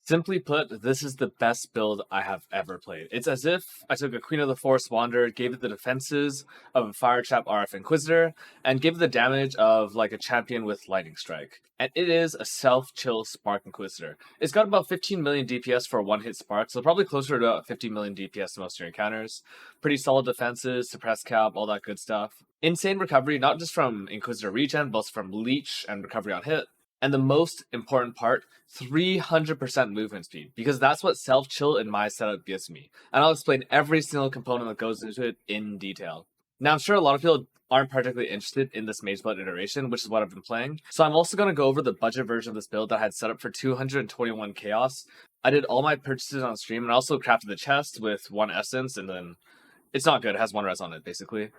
Simply put, this is the best build I have ever played. It's as if I took a Queen of the Forest Wanderer, gave it the defenses of a Fire Trap RF Inquisitor, and gave it the damage of like a champion with Lightning Strike. And it is a self-chill Spark Inquisitor. It's got about 15 million DPS for a one-hit Spark, so probably closer to about 50 million DPS to most of your encounters. Pretty solid defenses, suppress cap, all that good stuff. Insane recovery, not just from Inquisitor regen, but also from Leech and recovery on hit. And the most important part, 300% movement speed, because that's what self-chill in my setup gives me. And I'll explain every single component that goes into it in detail. Now, I'm sure a lot of people aren't particularly interested in this Mage Blood iteration, which is what I've been playing. So I'm also going to go over the budget version of this build that I had set up for 221 Chaos. I did all my purchases on stream, and I also crafted the chest with 1 essence, and then it's not good, it has 1 res on it, basically.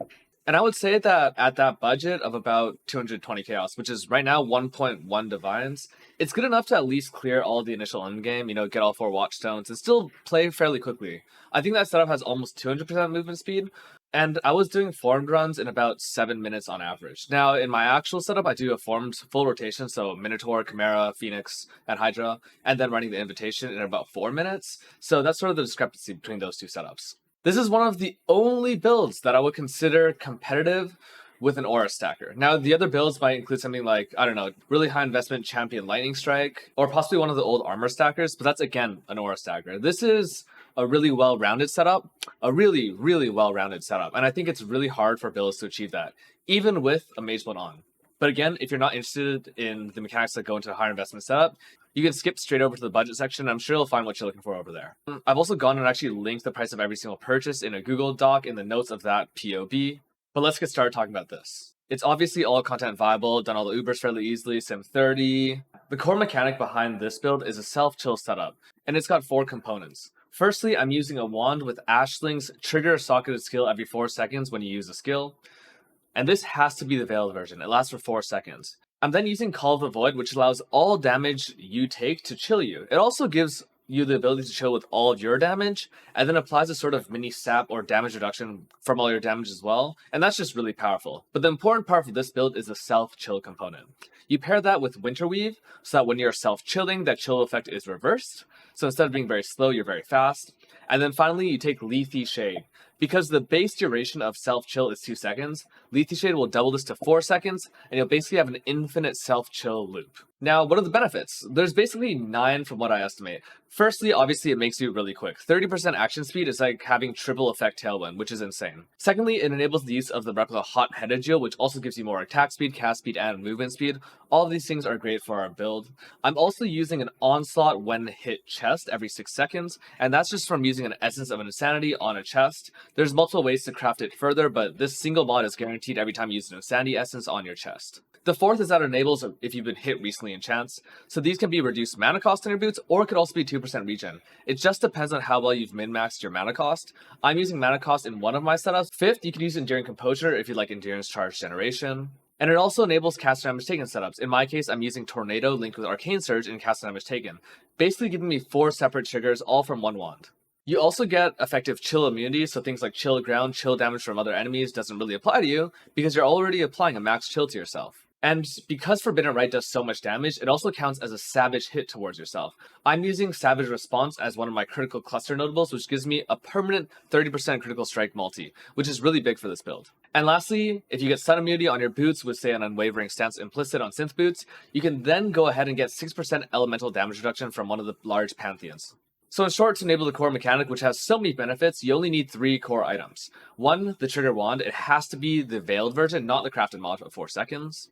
And I would say that at that budget of about 220 Chaos, which is right now 1.1 Divines, it's good enough to at least clear all the initial endgame, get all 4 Watchstones, and still play fairly quickly. I think that setup has almost 200% movement speed, and I was doing formed runs in about 7 minutes on average. Now, in my actual setup, I do a formed full rotation, so Minotaur, Chimera, Phoenix, and Hydra, and then running the Invitation in about 4 minutes. So that's sort of the discrepancy between those two setups. This is one of the only builds that I would consider competitive with an Aura Stacker. Now, the other builds might include something like, I don't know, really high investment Champion Lightning Strike, or possibly one of the old Armor Stackers, but that's, again, an Aura Stacker. This is a really well-rounded setup, a really, really well-rounded setup, and I think it's really hard for builds to achieve that, even with a Mage Blood on. But again, if you're not interested in the mechanics that go into a higher investment setup, you can skip straight over to the budget section. I'm sure you'll find what you're looking for over there. I've also gone and actually linked the price of every single purchase in a Google Doc in the notes of that POB. But let's get started talking about this. It's obviously all content viable, done all the Ubers fairly easily, Sim 30. The core mechanic behind this build is a self-chill setup, and it's got 4 components. Firstly, I'm using a wand with Ashling's trigger a socketed skill every 4 seconds when you use a skill. And this has to be the veiled version. It lasts for 4 seconds. I'm then using Call of the Void, which allows all damage you take to chill you. It also gives you the ability to chill with all of your damage, and then applies a sort of mini sap or damage reduction from all your damage as well, and that's just really powerful. But the important part for this build is the self-chill component. You pair that with Winterweave, so that when you're self-chilling, that chill effect is reversed. So instead of being very slow, you're very fast. And then finally, you take Lethe Shade. Because the base duration of self-chill is 2 seconds, Lethe Shade will double this to 4 seconds, and you'll basically have an infinite self-chill loop. Now, what are the benefits? There's basically 9 from what I estimate. Firstly, obviously, it makes you really quick. 30% action speed is like having triple effect Tailwind, which is insane. Secondly, it enables the use of the replica Hot-Headed Geo, which also gives you more attack speed, cast speed, and movement speed. All of these things are great for our build. I'm also using an Onslaught when hit chest every 6 seconds, and that's just from using an Essence of Insanity on a chest. There's multiple ways to craft it further, but this single mod is guaranteed every time you use an Insanity Essence on your chest. The fourth is that it enables if you've been hit recently in chance. So these can be reduced mana cost on your boots, or it could also be 2% regen. It just depends on how well you've min-maxed your mana cost. I'm using mana cost in one of my setups. Fifth, you can use Enduring Composure if you like Endurance Charge Generation. And it also enables Cast Damage Taken setups. In my case, I'm using Tornado linked with Arcane Surge in Cast Damage Taken, basically giving me 4 separate triggers all from one wand. You also get effective chill immunity, so things like chill ground, chill damage from other enemies doesn't really apply to you, because you're already applying a max chill to yourself. And because Forbidden Right does so much damage, it also counts as a Savage hit towards yourself. I'm using Savage Response as one of my critical cluster notables, which gives me a permanent 30% critical strike multi, which is really big for this build. And lastly, if you get stun immunity on your boots with, say, an Unwavering Stance implicit on synth boots, you can then go ahead and get 6% elemental damage reduction from one of the large Pantheons. So in short, to enable the core mechanic, which has so many benefits, you only need 3 core items. 1, the trigger wand. It has to be the veiled version, not the crafted mod of 4 seconds.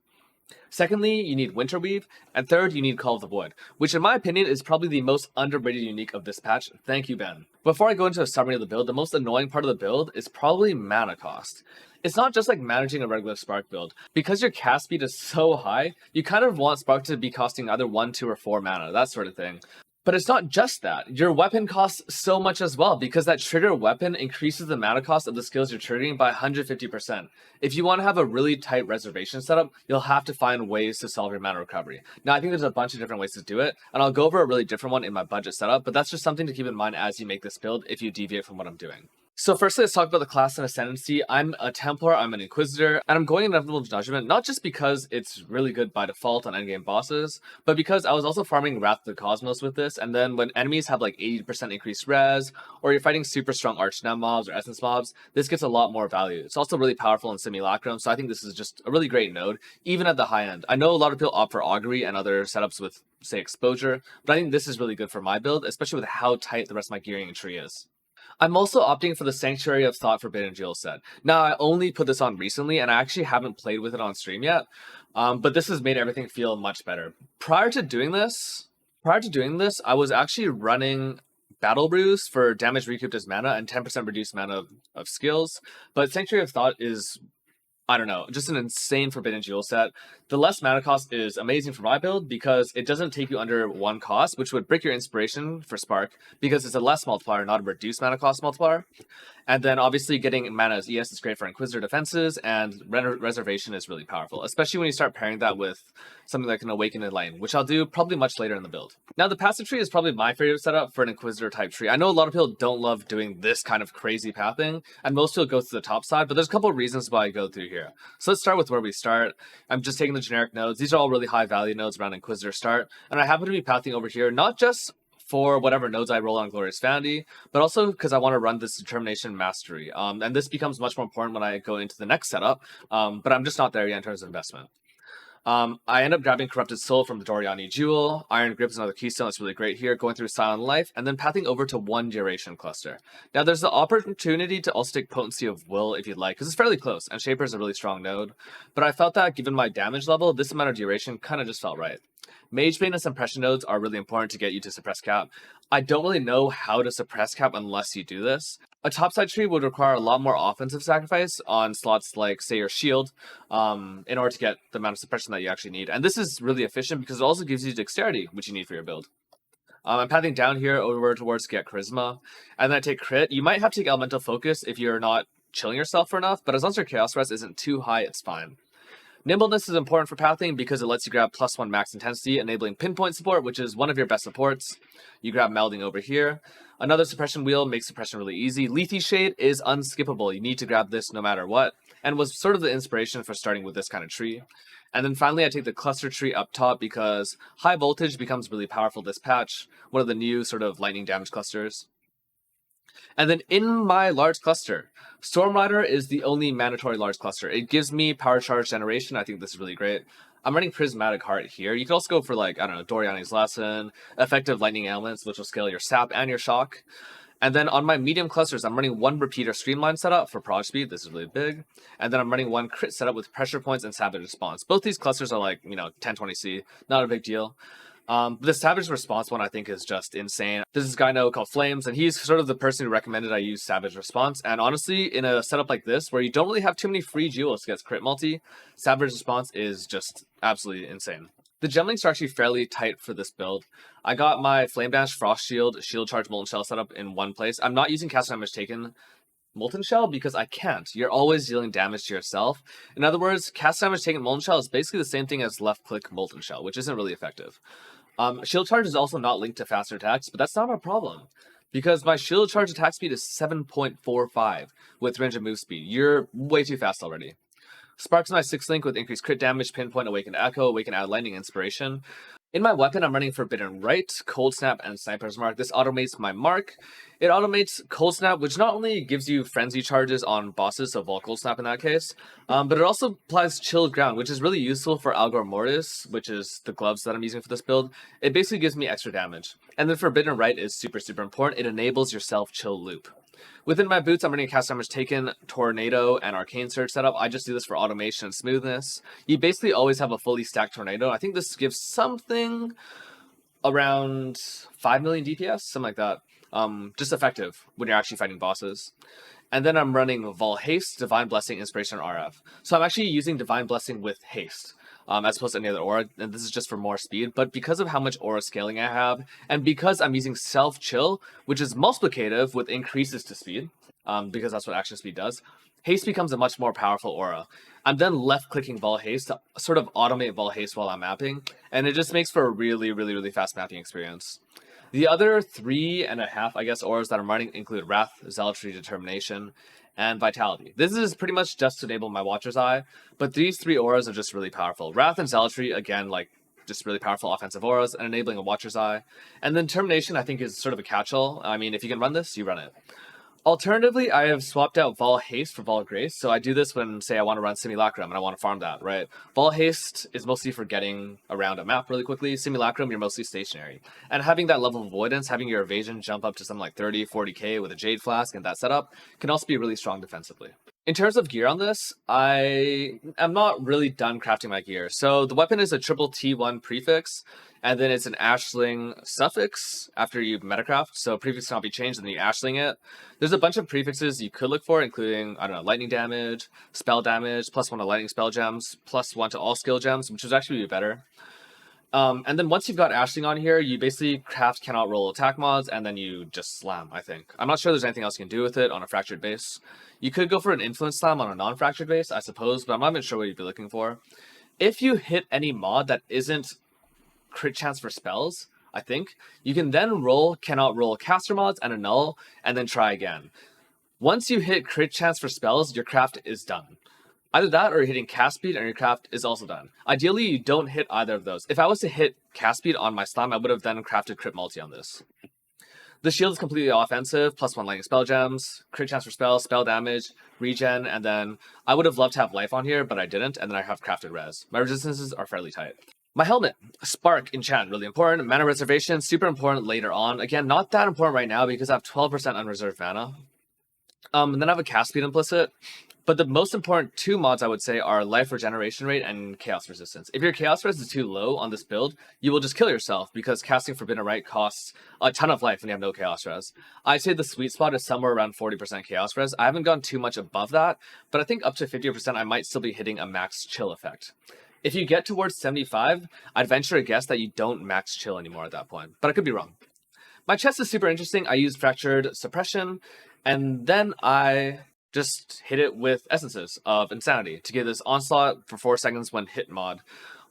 Secondly, you need Winterweave, and third, you need Call of the Void, which in my opinion is probably the most underrated unique of this patch. Thank you, Ben. Before I go into a summary of the build, the most annoying part of the build is probably mana cost. It's not just like managing a regular Spark build. Because your cast speed is so high, you kind of want Spark to be costing either 1, 2, or 4 mana, that sort of thing. But it's not just that. Your weapon costs so much as well, because that trigger weapon increases the mana cost of the skills you're triggering by 150%. If you want to have a really tight reservation setup, you'll have to find ways to solve your mana recovery. Now, I think there's a bunch of different ways to do it, and I'll go over a really different one in my budget setup, but that's just something to keep in mind as you make this build if you deviate from what I'm doing. So firstly, let's talk about the class and ascendancy. I'm a Templar, I'm an Inquisitor, and I'm going Inevitable Judgment, not just because it's really good by default on endgame bosses, but because I was also farming Wrath of the Cosmos with this, and then when enemies have like 80% increased res, or you're fighting super strong Archnem mobs or Essence mobs, this gets a lot more value. It's also really powerful in Simulacrum, so I think this is just a really great node, even at the high end. I know a lot of people opt for Augury and other setups with, say, Exposure, but I think this is really good for my build, especially with how tight the rest of my gearing and tree is. I'm also opting for the Sanctuary of Thought Forbidden Jewel set. Now, I only put this on recently, and I actually haven't played with it on stream yet, but this has made everything feel much better. Prior to doing this, I was actually running Battle Brews for damage recouped as mana and 10% reduced mana of skills, but Sanctuary of Thought is, I don't know, just an insane Forbidden Jewel set. The less mana cost is amazing for my build because it doesn't take you under 1 cost, which would break your inspiration for Spark because it's a less multiplier, not a reduced mana cost multiplier. And then obviously getting mana as ES is great for Inquisitor defenses, and Reservation is really powerful, especially when you start pairing that with something like an Awakened Enlighten, which I'll do probably much later in the build. Now, the passive tree is probably my favorite setup for an Inquisitor type tree. I know a lot of people don't love doing this kind of crazy pathing, and most people go through the top side, but there's a couple of reasons why I go through here. So let's start with where we start. I'm just taking the generic nodes. These are all really high value nodes around Inquisitor start, and I happen to be pathing over here, not just for whatever nodes I roll on Glorious Vanity, but also because I want to run this Determination Mastery. And this becomes much more important when I go into the next setup, but I'm just not there yet in terms of investment. I end up grabbing Corrupted Soul from the Doriani Jewel. Iron Grip is another keystone that's really great here, going through Silent Life, and then pathing over to 1 Duration Cluster. Now, there's the opportunity to also take Potency of Will if you'd like, because it's fairly close, and Shaper is a really strong node. But I felt that, given my damage level, this amount of duration kind of just felt right. Magebane and Suppression nodes are really important to get you to Suppress Cap. I don't really know how to Suppress Cap unless you do this. A topside tree would require a lot more offensive sacrifice on slots like, say, your shield, in order to get the amount of suppression that you actually need. And this is really efficient because it also gives you dexterity, which you need for your build. I'm pathing down here over towards get Charisma, and then I take Crit. You might have to take Elemental Focus if you're not chilling yourself for enough, but as long as your Chaos Res isn't too high, it's fine. Nimbleness is important for pathing because it lets you grab +1 max intensity, enabling pinpoint support, which is one of your best supports. You grab Melding over here. Another suppression wheel makes suppression really easy. Lethe Shade is unskippable. You need to grab this no matter what, and was sort of the inspiration for starting with this kind of tree. And then finally, I take the cluster tree up top because high voltage becomes really powerful this patch, one of the new sort of lightning damage clusters. And then in my large cluster, Storm Rider is the only mandatory large cluster. It gives me power charge generation. I think this is really great. I'm running Prismatic Heart here. You could also go for, like, I don't know, Doriani's Lesson, effective lightning elements, which will scale your sap and your shock. And then on my medium clusters, I'm running 1 repeater streamline setup for prog speed. This is really big. And then I'm running 1 crit setup with pressure points and savage response. Both these clusters are like, 1020C, not a big deal. The Savage Response one I think is just insane. There's this guy I know called Flames, and he's sort of the person who recommended I use Savage Response. And honestly, in a setup like this, where you don't really have too many free jewels to get crit multi, Savage Response is just absolutely insane. The gem links are actually fairly tight for this build. I got my Flame Dash, Frost Shield, Shield Charge, Molten Shell setup in one place. I'm not using Cast Damage Taken Molten Shell because I can't. You're always dealing damage to yourself. In other words, Cast Damage Taken Molten Shell is basically the same thing as left click Molten Shell, which isn't really effective. Shield Charge is also not linked to faster attacks, but that's not a problem, because my Shield Charge attack speed is 7.45 with range and move speed. You're way too fast already. Spark's my 6th link with increased crit damage, Pinpoint, Awakened Echo, Awakened Out Lightning, Inspiration. In my weapon, I'm running Forbidden Right, Cold Snap, and Sniper's Mark. This automates my mark. It automates Cold Snap, which not only gives you frenzy charges on bosses, so Vol Cold Snap in that case, but it also applies Chilled Ground, which is really useful for Algor Mortis, which is the gloves that I'm using for this build. It basically gives me extra damage. And then Forbidden Right is super, super important. It enables your self-chill loop. Within my boots, I'm running Cast Damage Taken, Tornado, and Arcane Surge setup. I just do this for automation and smoothness. You basically always have a fully stacked Tornado. I think this gives something around 5 million DPS, something like that. Just effective when you're actually fighting bosses. And then I'm running Vol Haste, Divine Blessing, Inspiration, and RF. So I'm actually using Divine Blessing with Haste, as opposed to any other aura, and this is just for more speed. But because of how much aura scaling I have, and because I'm using Self-Chill, which is multiplicative with increases to speed, because that's what action speed does, Haste becomes a much more powerful aura. I'm then left-clicking Vol Haste to sort of automate Vol Haste while I'm mapping, and it just makes for a really, really, really fast mapping experience. The other 3.5, I guess, auras that I'm running include Wrath, Zealotry, Determination, and Vitality. This is pretty much just to enable my Watcher's Eye, but these 3 auras are just really powerful. Wrath and Zealotry, again, like, just really powerful offensive auras, and enabling a Watcher's Eye. And then Determination, I think, is sort of a catch-all. I mean, if you can run this, you run it. Alternatively, I have swapped out Vol Haste for Vol Grace, so I do this when, say, I want to run Simulacrum and I want to farm that, right? Vol Haste is mostly for getting around a map really quickly. Simulacrum, you're mostly stationary. And having that level of avoidance, having your evasion jump up to something like 30, 40k with a Jade Flask and that setup, can also be really strong defensively. In terms of gear on this, I am not really done crafting my gear. So the weapon is a triple T1 prefix, and then it's an ashling suffix after you metacraft. So prefix cannot be changed, and then you ashling it. There's a bunch of prefixes you could look for, including, I don't know, lightning damage, spell damage, +1 to lightning spell gems, +1 to all skill gems, which would actually be better. And then once you've got ashling on here, you basically craft cannot roll attack mods, and then you just slam, I think. I'm not sure there's anything else you can do with it on a fractured base. You could go for an influence slam on a non-fractured base, I suppose, but I'm not even sure what you'd be looking for. If you hit any mod that isn't crit chance for spells, I think, you can then roll cannot roll caster mods and a null, and then try again. Once you hit crit chance for spells, your craft is done. Either that or you're hitting cast speed and your craft is also done. Ideally, you don't hit either of those. If I was to hit cast speed on my slam, I would have then crafted crit multi on this. The shield is completely offensive, +1 lightning spell gems, crit chance for spells, spell damage, regen, and then I would have loved to have life on here, but I didn't, and then I have crafted res. My resistances are fairly tight. My helmet, Spark Enchant, really important. Mana reservation, super important later on. Again, not that important right now because I have 12% unreserved mana. And then I have a cast speed implicit. But the most important 2 mods, I would say, are life regeneration rate and chaos resistance. If your chaos res is too low on this build, you will just kill yourself because casting Forbidden Rite costs a ton of life when you have no chaos res. I'd say the sweet spot is somewhere around 40% chaos res. I haven't gone too much above that, but I think up to 50% I might still be hitting a max chill effect. If you get towards 75, I'd venture a guess that you don't max chill anymore at that point, but I could be wrong. My chest is super interesting. I use Fractured Suppression, and then I just hit it with Essences of Insanity to give this Onslaught for 4 seconds when hit mod.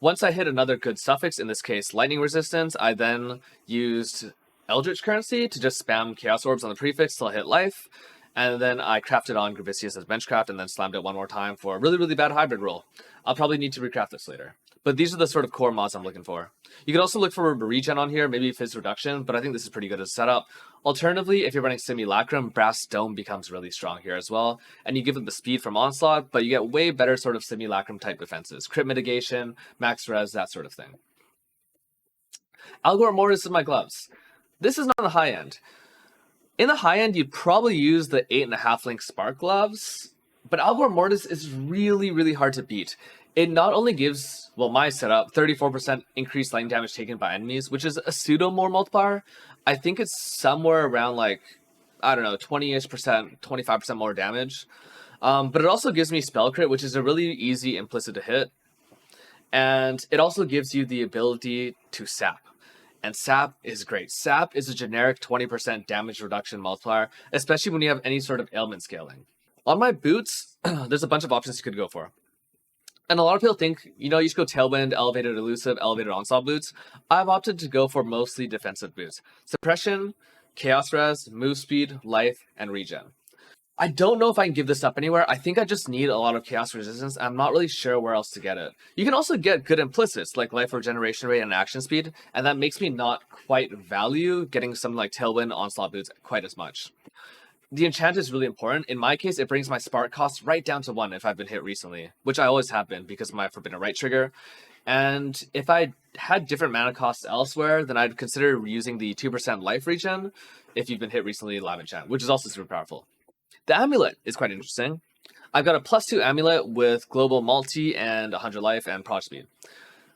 Once I hit another good suffix, in this case Lightning Resistance, I then used Eldritch Currency to just spam Chaos Orbs on the prefix till I hit life, and then I crafted on Gravicius as benchcraft and then slammed it one more time for a really, really bad hybrid roll. I'll probably need to recraft this later. But these are the sort of core mods I'm looking for. You could also look for regen on here, maybe Fizz Reduction, but I think this is pretty good as a setup. Alternatively, if you're running Simulacrum, Brass Dome becomes really strong here as well, and you give it the speed from Onslaught, but you get way better sort of Simulacrum type defenses. Crit mitigation, max res, that sort of thing. Algor Mortis is my gloves. This is not on the high end. In the high end, you'd probably use the 8.5 link Spark gloves, but Algor Mortis is really, really hard to beat. It not only gives, well, my setup, 34% increased lightning damage taken by enemies, which is a pseudo-more multiplier. I think it's somewhere around like, I don't know, 20-ish%, 25% more damage. But it also gives me spell crit, which is a really easy implicit to hit. And it also gives you the ability to sap. And sap is great. Sap is a generic 20% damage reduction multiplier, especially when you have any sort of ailment scaling. On my boots, there's a bunch of options you could go for. And a lot of people think, you know, you should go Tailwind, Elevated Elusive, Elevated Onslaught boots. I've opted to go for mostly defensive boots. Suppression, Chaos Res, Move Speed, Life, and Regen. I don't know if I can give this up anywhere. I think I just need a lot of Chaos Resistance. I'm not really sure where else to get it. You can also get good implicits, like Life Regeneration Rate and Action Speed, and that makes me not quite value getting something like Tailwind, Onslaught boots quite as much. The enchant is really important. In my case, it brings my spark cost right down to 1 if I've been hit recently, which I always have been because of my Forbidden Rite trigger. And if I had different mana costs elsewhere, then I'd consider using the 2% life regen if you've been hit recently Lab Enchant, which is also super powerful. The amulet is quite interesting. I've got a +2 amulet with global multi and 100 life and prog speed.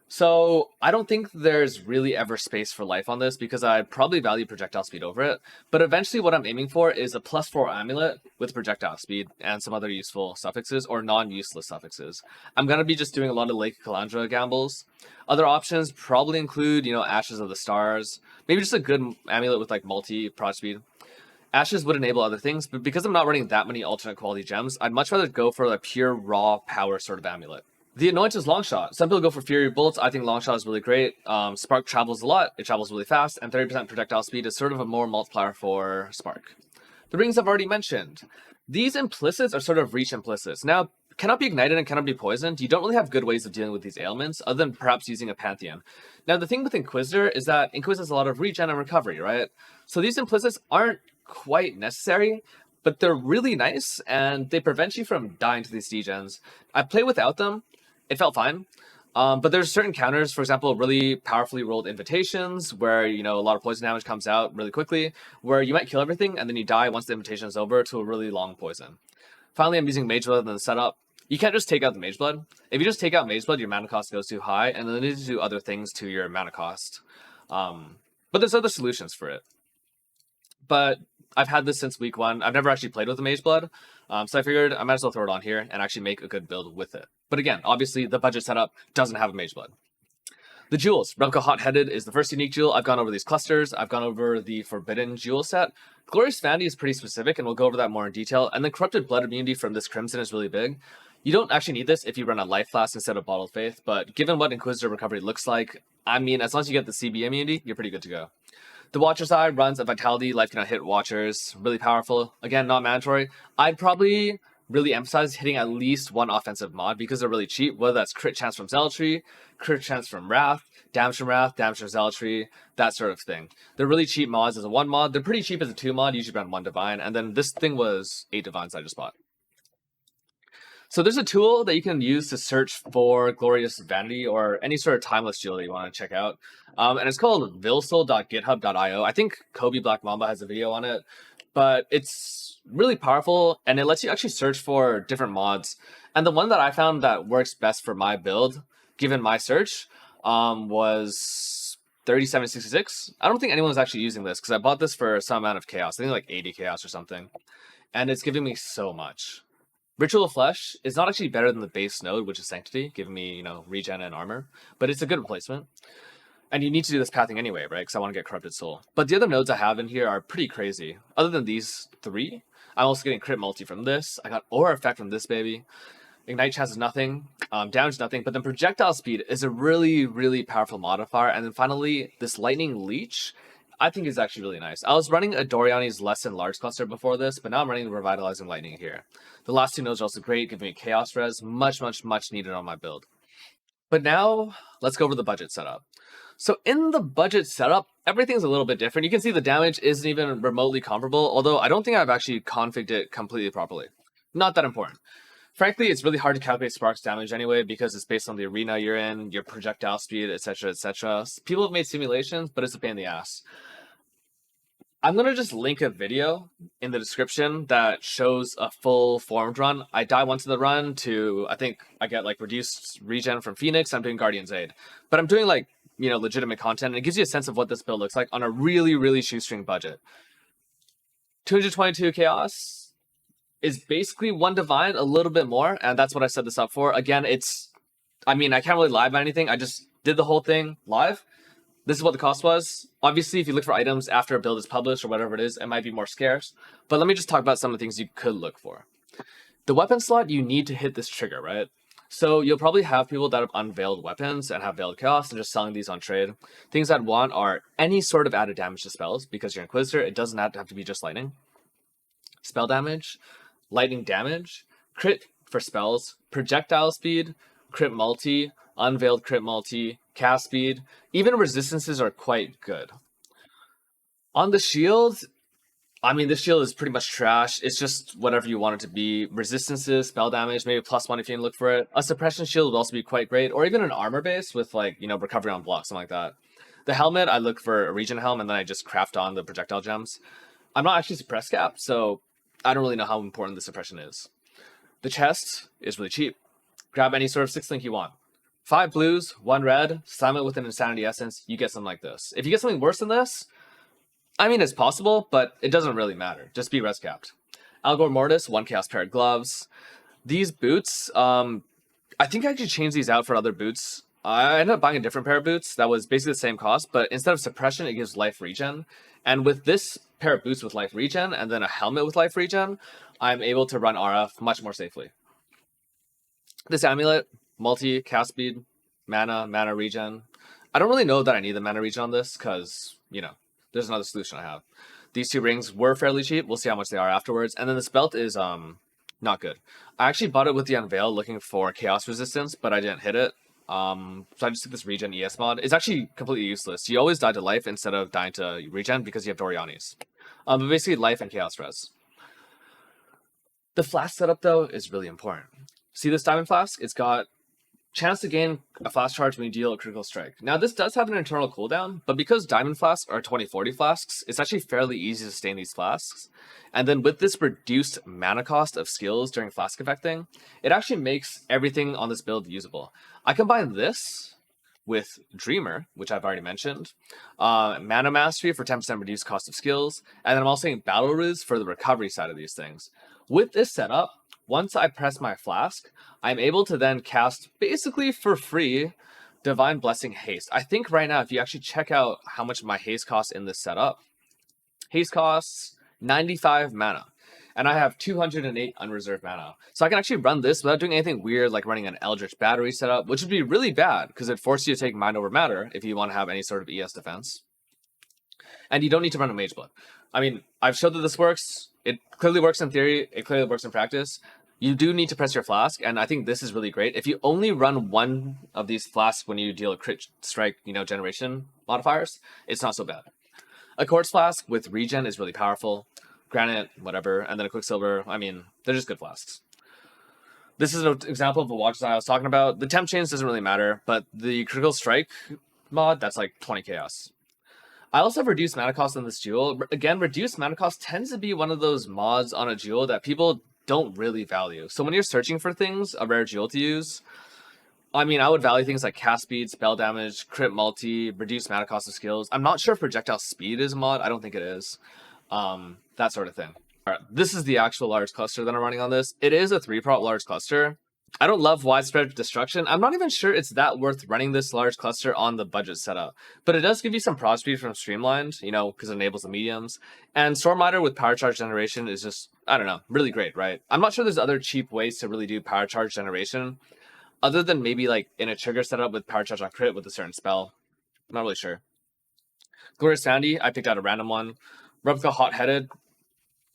So I don't think there's really ever space for life on this because I probably value projectile speed over it. But eventually what I'm aiming for is a +4 amulet with projectile speed and some other useful suffixes or non-useless suffixes. I'm going to be just doing a lot of Lake Calandra gambles. Other options probably include, you know, Ashes of the Stars. Maybe just a good amulet with like multi-prog speed. Ashes would enable other things, but because I'm not running that many alternate quality gems, I'd much rather go for a pure raw power sort of amulet. The annoyance is long shot. Some people go for Fury Bolts. I think long shot is really great. Spark travels a lot. It travels really fast, and 30% projectile speed is sort of a more multiplier for Spark. The rings I've already mentioned. These implicits are sort of reach implicits. Now, cannot be ignited and cannot be poisoned. You don't really have good ways of dealing with these ailments other than perhaps using a Pantheon. Now, the thing with Inquisitor is that Inquisitor has a lot of regen and recovery, right? So these implicits aren't quite necessary, but they're really nice, and they prevent you from dying to these degens. I play without them. It felt fine. But there's certain counters, for example, really powerfully rolled invitations where, you know, a lot of poison damage comes out really quickly, where you might kill everything and then you die once the invitation is over to a really long poison. Finally, I'm using Mage Blood in the setup. You can't just take out the Mage Blood. If you just take out Mage Blood, your mana cost goes too high, and then you need to do other things to your mana cost. But there's other solutions for it. But I've had this since week 1. I've never actually played with the Mage Blood, so I figured I might as well throw it on here and actually make a good build with it. But again, obviously, the budget setup doesn't have a Mage Blood. The jewels. Replica Hot-Headed is the first unique jewel. I've gone over these clusters. I've gone over the Forbidden jewel set. Glorious Vanity is pretty specific, and we'll go over that more in detail. And then Corrupted Blood immunity from this Crimson is really big. You don't actually need this if you run a Life Flask instead of Bottled Faith, but given what Inquisitor recovery looks like, I mean, as long as you get the CB immunity, you're pretty good to go. The Watcher's Eye runs a Vitality, Life cannot hit Watchers, really powerful. Again, not mandatory. I'd probably really emphasize hitting at least one offensive mod because they're really cheap, whether that's crit chance from Zealotry, crit chance from Wrath, damage from Zealotry, that sort of thing. They're really cheap mods as a 1 mod. They're pretty cheap as a 2 mod, usually around 1 Divine, and then this thing was 8 Divines I just bought. So there's a tool that you can use to search for Glorious Vanity or any sort of timeless jewel that you want to check out. And it's called vilsol.github.io. I think Kobe Black Mamba has a video on it, but it's really powerful and it lets you actually search for different mods. And the one that I found that works best for my build, given my search, was 3766. I don't think anyone's actually using this because I bought this for some amount of chaos. I think like 80 chaos or something. And it's giving me so much. Ritual of Flesh is not actually better than the base node, which is Sanctity, giving me, you know, regen and armor, but it's a good replacement. And you need to do this pathing anyway, right? Because I want to get Corrupted Soul. But the other nodes I have in here are pretty crazy. Other than these 3, I'm also getting crit multi from this. I got Aura Effect from this baby. Ignite chance is nothing. Damage nothing. But then projectile speed is a really, really powerful modifier. And then finally, this Lightning Leech, I think is actually really nice. I was running a Doriani's Lesson Large Cluster before this, but now I'm running the Revitalizing Lightning here. The last 2 nodes are also great, giving me Chaos Res, much needed on my build. But now, let's go over the budget setup. So in the budget setup, everything's a little bit different. You can see the damage isn't even remotely comparable, although I don't think I've actually configured it completely properly. Not that important. Frankly, it's really hard to calculate Spark's damage anyway because it's based on the arena you're in, your projectile speed, etc, etc. People have made simulations, but it's a pain in the ass. I'm going to just link a video in the description that shows a full formed run. I die once in the run to, I think I get like reduced regen from Phoenix. I'm doing Guardian's Aid. But I'm doing like, you know, legitimate content. And it gives you a sense of what this build looks like on a really, really shoestring budget. 222 Chaos is basically 1 Divine, a little bit more. And that's what I set this up for. Again, I mean, I can't really lie about anything. I just did the whole thing live. This is what the cost was. Obviously, if you look for items after a build is published or whatever it is, it might be more scarce. But let me just talk about some of the things you could look for. The weapon slot, you need to hit this trigger, right? So you'll probably have people that have unveiled weapons and have veiled chaos and just selling these on trade. Things I'd want are any sort of added damage to spells because you're Inquisitor. It doesn't have to be just lightning. Spell damage, lightning damage, crit for spells, projectile speed, crit multi, unveiled crit multi, cast speed. Even resistances are quite good. On the shield, I mean, this shield is pretty much trash. It's just whatever you want it to be. Resistances, spell damage, maybe +1 if you look for it. A suppression shield would also be quite great, or even an armor base with, like, you know, recovery on block, something like that. The helmet, I look for a regen helm, and then I just craft on the projectile gems. I'm not actually suppress cap, so I don't really know how important the suppression is. The chest is really cheap. Grab any sort of 6 link you want. 5 blues, 1 red, summon with an Insanity Essence, you get something like this. If you get something worse than this, I mean, it's possible, but it doesn't really matter. Just be res capped. Algor Mortis, 1 Chaos Paired Gloves. These boots, I think I actually changed these out for other boots. I ended up buying a different pair of boots that was basically the same cost, but instead of suppression, it gives life regen. And with this pair of boots with life regen, and then a helmet with life regen, I'm able to run RF much more safely. This amulet, multi, cast speed, mana regen. I don't really know that I need the mana regen on this because, you know, there's another solution I have. These two rings were fairly cheap. We'll see how much they are afterwards. And then this belt is not good. I actually bought it with the Unveil looking for chaos resistance, but I didn't hit it. So I just took this regen ES mod. It's actually completely useless. You always die to life instead of dying to regen because you have Doriani's. But basically life and chaos res. The flask setup though is really important. See this diamond flask? It's got chance to gain a flask charge when you deal a critical strike. Now this does have an internal cooldown, but because diamond flasks are 2040 flasks, it's actually fairly easy to sustain these flasks. And then with this reduced mana cost of skills during flask effecting, it actually makes everything on this build usable. I combine this with Dreamer, which I've already mentioned, Mana Mastery for 10% reduced cost of skills, and then I'm also saying Battle Ruse for the recovery side of these things. With this setup, once I press my flask, I'm able to then cast basically for free Divine Blessing Haste. I think right now, if you actually check out how much my haste costs in this setup, haste costs 95 mana. And I have 208 unreserved mana. So I can actually run this without doing anything weird like running an Eldritch Battery setup, which would be really bad because it forces you to take Mind over Matter if you want to have any sort of ES defense. And you don't need to run a Mage Blood. I mean, I've showed that this works. It clearly works in theory. It clearly works in practice. You do need to press your flask, and I think this is really great. If you only run one of these flasks when you deal a crit strike, generation modifiers, it's not so bad. A quartz flask with regen is really powerful. Granite, whatever, and then a quicksilver. I mean, they're just good flasks. This is an example of the watch design I was talking about. The temp chains doesn't really matter, but the critical strike mod, that's like 20 chaos. I also have reduced mana cost on this jewel. Again, reduced mana cost tends to be one of those mods on a jewel that people don't really value. So when you're searching for things, a rare jewel to use, I mean, I would value things like cast speed, spell damage, crit multi, reduced mana cost of skills. I'm not sure if projectile speed is a mod. I don't think it is. That sort of thing. All right, this is the actual large cluster that I'm running on this. It is a 3-prop large cluster. I don't love widespread destruction. I'm not even sure it's that worth running this large cluster on the budget setup, but it does give you some prod speed from Streamlined, because it enables the mediums. And Stormlighter with power charge generation is just, I don't know, really great, right? I'm not sure there's other cheap ways to really do power charge generation, other than maybe like in a trigger setup with power charge on crit with a certain spell. I'm not really sure. Glorious Sandy, I picked out a random one. Replica Hot-Headed,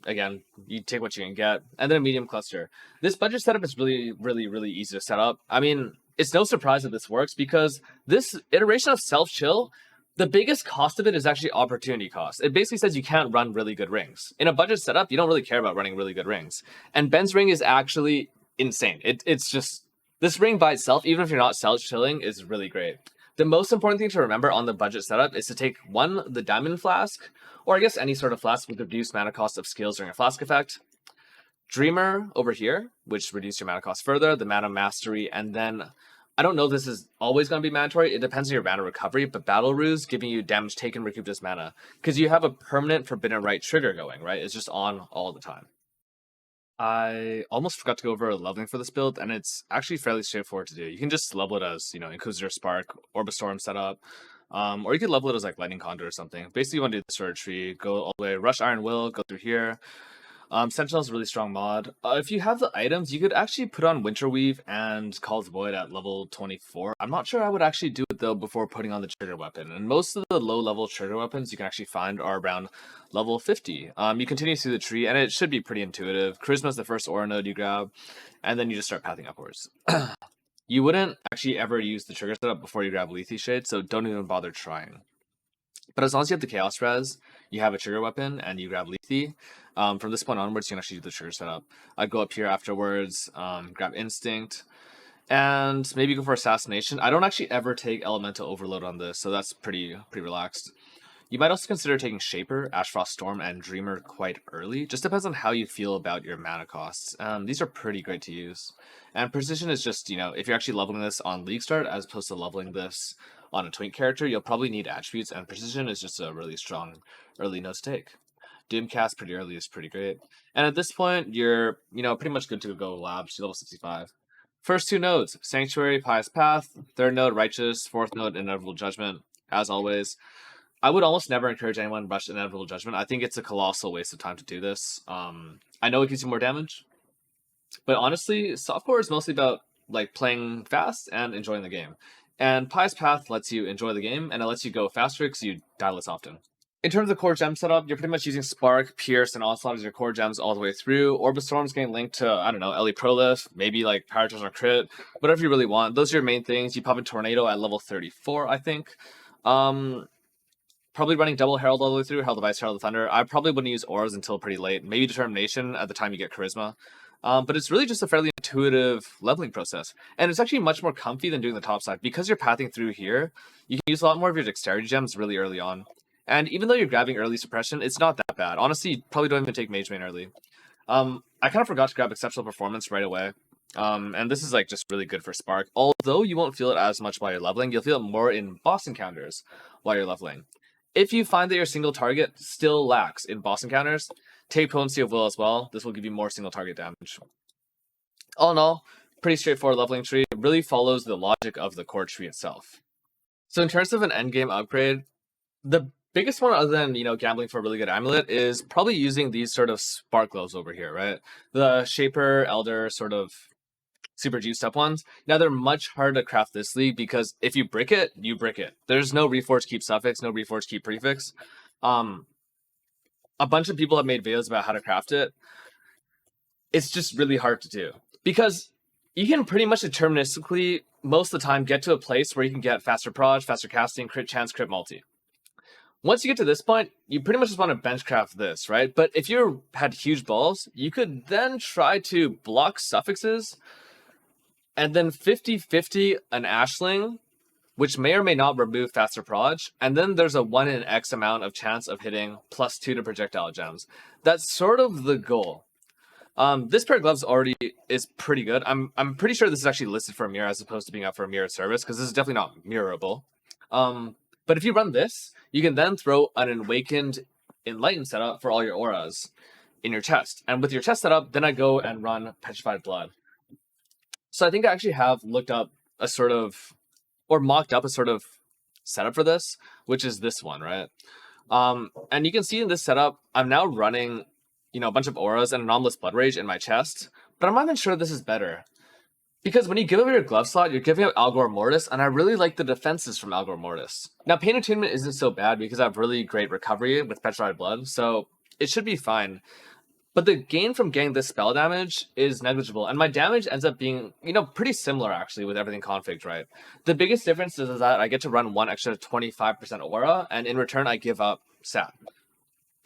again, you take what you can get. And then a medium cluster. This budget setup is really, really, really easy to set up. I mean, it's no surprise that this works because this iteration of self-chill, the biggest cost of it is actually opportunity cost. It basically says you can't run really good rings. In a budget setup, you don't really care about running really good rings. And Ben's ring is actually insane. It's just, this ring by itself, even if you're not self-chilling, is really great. The most important thing to remember on the budget setup is to take the diamond flask, or I guess any sort of flask with reduced mana cost of skills during a flask effect. Dreamer over here, which reduces your mana cost further, the mana mastery, and then I don't know if this is always going to be mandatory. It depends on your mana recovery, but Battle Ruse giving you damage taken recouped as mana, because you have a permanent Forbidden Right trigger going, right? It's just on all the time. I almost forgot to go over leveling for this build, and it's actually fairly straightforward to do. You can just level it as, Inquisitor Spark, Orbistorm setup, or you could level it as like Lightning Conduit or something. Basically, you want to do the sort of tree, go all the way, Rush Iron Will, go through here. Sentinel is a really strong mod. If you have the items, you could actually put on Winterweave and Call's Void at level 24. I'm not sure I would actually do it though before putting on the trigger weapon. And most of the low level trigger weapons you can actually find are around level 50. You continue through the tree and it should be pretty intuitive. Charisma is the first aura node you grab, and then you just start pathing upwards. You wouldn't actually ever use the trigger setup before you grab Lethe Shade, so don't even bother trying. But as long as you have the Chaos Res, you have a trigger weapon, and you grab Lethe, from this point onwards, you can actually do the trigger setup. I'd go up here afterwards, grab Instinct, and maybe go for Assassination. I don't actually ever take Elemental Overload on this, so that's pretty relaxed. You might also consider taking Shaper, Ashfrost Storm, and Dreamer quite early. Just depends on how you feel about your mana costs. These are pretty great to use. And Precision is just, if you're actually leveling this on League Start as opposed to leveling this on a Twink character, you'll probably need attributes, and Precision is just a really strong early node to take. Doomcast pretty early is pretty great. And at this point, you're, pretty much good to go labs to level 65. First two nodes, Sanctuary, Pious Path. Third node, Righteous. Fourth node, Inevitable Judgment. As always, I would almost never encourage anyone to rush Inevitable Judgment. I think it's a colossal waste of time to do this. I know it gives you more damage, but honestly, softcore is mostly about like playing fast and enjoying the game. And Pious Path lets you enjoy the game, and it lets you go faster because you die less often. In terms of core gem setup, you're pretty much using Spark, Pierce, and Onslaught as your core gems all the way through. Orb of Storm's getting linked to, I don't know, Ellie Prolif, maybe like Power Charge or Crit, whatever you really want. Those are your main things. You pop a Tornado at level 34, I think. Probably running double Herald all the way through, Herald of Ice, Herald of Thunder. I probably wouldn't use auras until pretty late. Maybe Determination at the time you get Charisma. But it's really just a fairly intuitive leveling process. And it's actually much more comfy than doing the top side. Because you're pathing through here, you can use a lot more of your Dexterity gems really early on. And even though you're grabbing early suppression, it's not that bad. Honestly, you probably don't even take Mage Main early. I kind of forgot to grab Exceptional Performance right away. And this is like just really good for Spark. Although you won't feel it as much while you're leveling, you'll feel it more in boss encounters while you're leveling. If you find that your single target still lacks in boss encounters, take Potency of Will as well. This will give you more single target damage. All in all, pretty straightforward leveling tree. It really follows the logic of the core tree itself. So in terms of an endgame upgrade, the biggest one other than, gambling for a really good amulet is probably using these sort of spark gloves over here, right? The Shaper, Elder sort of super juiced up ones. Now they're much harder to craft this league because if you brick it, you brick it. There's no reforge keep suffix, no reforge keep prefix. A bunch of people have made videos about how to craft it. It's just really hard to do because you can pretty much deterministically most of the time get to a place where you can get faster proj, faster casting, crit chance, crit multi. Once you get to this point, you pretty much just want to benchcraft this, right? But if you had huge balls, you could then try to block suffixes and then 50-50 an Ashling, which may or may not remove faster proj, and then there's a 1 in X amount of chance of hitting +2 to projectile gems. That's sort of the goal. This pair of gloves already is pretty good. I'm pretty sure this is actually listed for a mirror as opposed to being up for a mirrored service, because this is definitely not mirrorable. But if you run this, you can then throw an Awakened Enlightened setup for all your auras in your chest. And with your chest setup, then I go and run Petrified Blood. So I think I actually have looked up a sort of, or mocked up a sort of setup for this, which is this one, right? And you can see in this setup, I'm now running, a bunch of auras and Anomalous Blood Rage in my chest, but I'm not even sure this is better. Because when you give up your glove slot, you're giving up Algor Mortis, and I really like the defenses from Algor Mortis. Now, Pain Attunement isn't so bad because I have really great recovery with Petrified Blood, so it should be fine. But the gain from getting this spell damage is negligible, and my damage ends up being, pretty similar actually with everything configured right. The biggest difference is that I get to run one extra 25% aura, and in return I give up sap.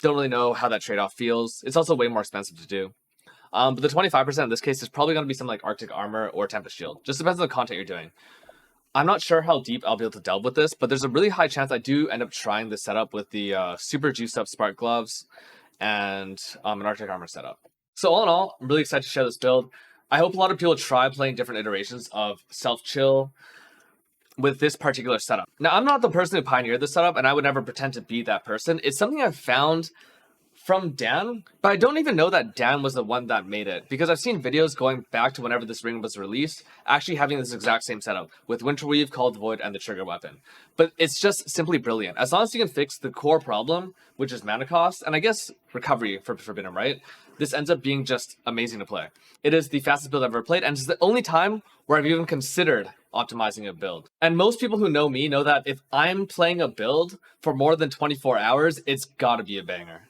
Don't really know how that trade-off feels. It's also way more expensive to do. But the 25% in this case is probably going to be something like Arctic Armor or Tempest Shield. Just depends on the content you're doing. I'm not sure how deep I'll be able to delve with this, but there's a really high chance I do end up trying this setup with the super juiced up Spark Gloves and an Arctic Armor setup. So all in all, I'm really excited to share this build. I hope a lot of people try playing different iterations of Self-Chill with this particular setup. Now, I'm not the person who pioneered this setup, and I would never pretend to be that person. It's something I've found from Dan, but I don't even know that Dan was the one that made it, because I've seen videos going back to whenever this ring was released, actually having this exact same setup, with Winterweave, Called Void, and the trigger weapon. But it's just simply brilliant. As long as you can fix the core problem, which is mana cost, and I guess recovery for Forbidden, right? This ends up being just amazing to play. It is the fastest build I've ever played, and it's the only time where I've even considered optimizing a build. And most people who know me know that if I'm playing a build for more than 24 hours, it's gotta be a banger.